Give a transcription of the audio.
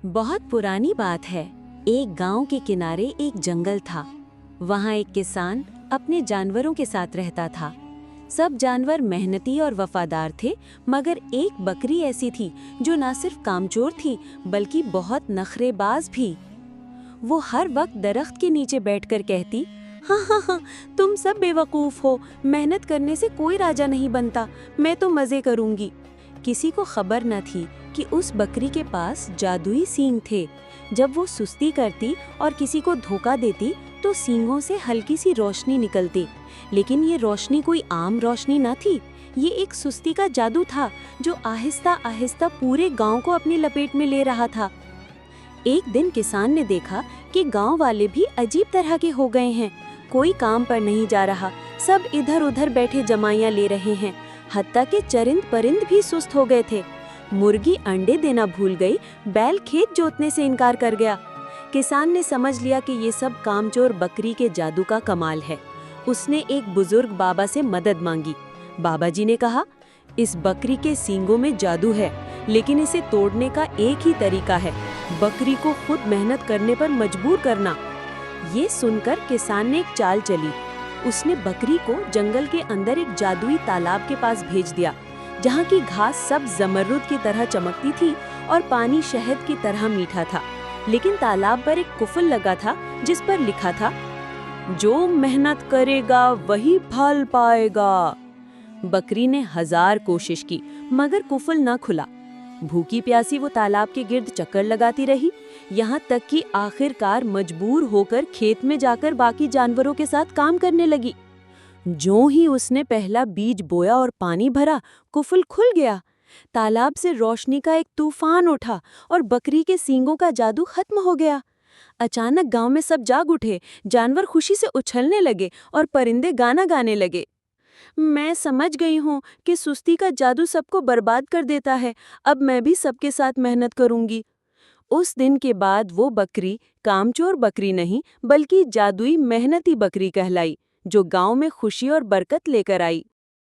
बहुत पुरानी बात है। एक गांव के किनारे एक जंगल था। वहां एक किसान अपने जानवरों के साथ रहता था। सब जानवर मेहनती और वफादार थे, मगर एक बकरी ऐसी थी जो न सिर्फ कामचोर थी बल्कि बहुत नखरेबाज भी। वो हर वक्त दरख्त के नीचे बैठकर कहती, हाँ हाँ हाँ, तुम सब बेवकूफ़ हो, मेहनत करने से कोई राजा नहीं बनता, मैं तो मज़े करूँगी। किसी को खबर न थी कि उस बकरी के पास जादुई सींग थे। जब वो सुस्ती करती और किसी को धोखा देती तो सींगों से हल्की सी रोशनी निकलती। लेकिन ये रोशनी कोई आम रोशनी न थी, ये एक सुस्ती का जादू था जो आहिस्ता आहिस्ता पूरे गांव को अपनी लपेट में ले रहा था। एक दिन किसान ने देखा कि गांव वाले भी अजीब तरह के हो गए हैं। कोई काम पर नहीं जा रहा, सब इधर उधर बैठे जमाइयाँ ले रहे हैं। हत्ता के चरिंद परिंद भी सुस्त हो गए थे। मुर्गी अंडे देना भूल गई, बैल खेत जोतने से इनकार कर गया। किसान ने समझ लिया कि ये सब कामचोर बकरी के जादू का कमाल है। उसने एक बुजुर्ग बाबा से मदद मांगी। बाबा जी ने कहा, इस बकरी के सींगों में जादू है, लेकिन इसे तोड़ने का एक ही तरीका है, बकरी को खुद मेहनत करने पर मजबूर करना। ये सुनकर किसान ने एक चाल चली। उसने बकरी को जंगल के अंदर एक जादुई तालाब के पास भेज दिया, जहाँ की घास सब जमर्रुद की तरह चमकती थी और पानी शहद की तरह मीठा था। लेकिन तालाब पर एक कुफल लगा था जिस पर लिखा था, जो मेहनत करेगा वही फल पाएगा। बकरी ने 1000 कोशिश की, मगर कुफल न खुला। भूखी प्यासी वो तालाब के गिर्द चक्कर लगाती रही, यहाँ तक कि आखिरकार मजबूर होकर खेत में जाकर बाकी जानवरों के साथ काम करने लगी। जो ही उसने पहला बीज बोया और पानी भरा, कुफल खुल गया। तालाब से रोशनी का एक तूफान उठा और बकरी के सींगों का जादू खत्म हो गया। अचानक गांव में सब जाग उठे, जानवर खुशी से उछलने लगे और परिंदे गाना गाने लगे। मैं समझ गई हूँ कि सुस्ती का जादू सबको बर्बाद कर देता है। अब मैं भी सबके साथ मेहनत करूँगी। उस दिन के बाद वो बकरी कामचोर बकरी नहीं बल्कि जादुई मेहनती बकरी कहलाई, जो गांव में खुशी और बरकत लेकर आई।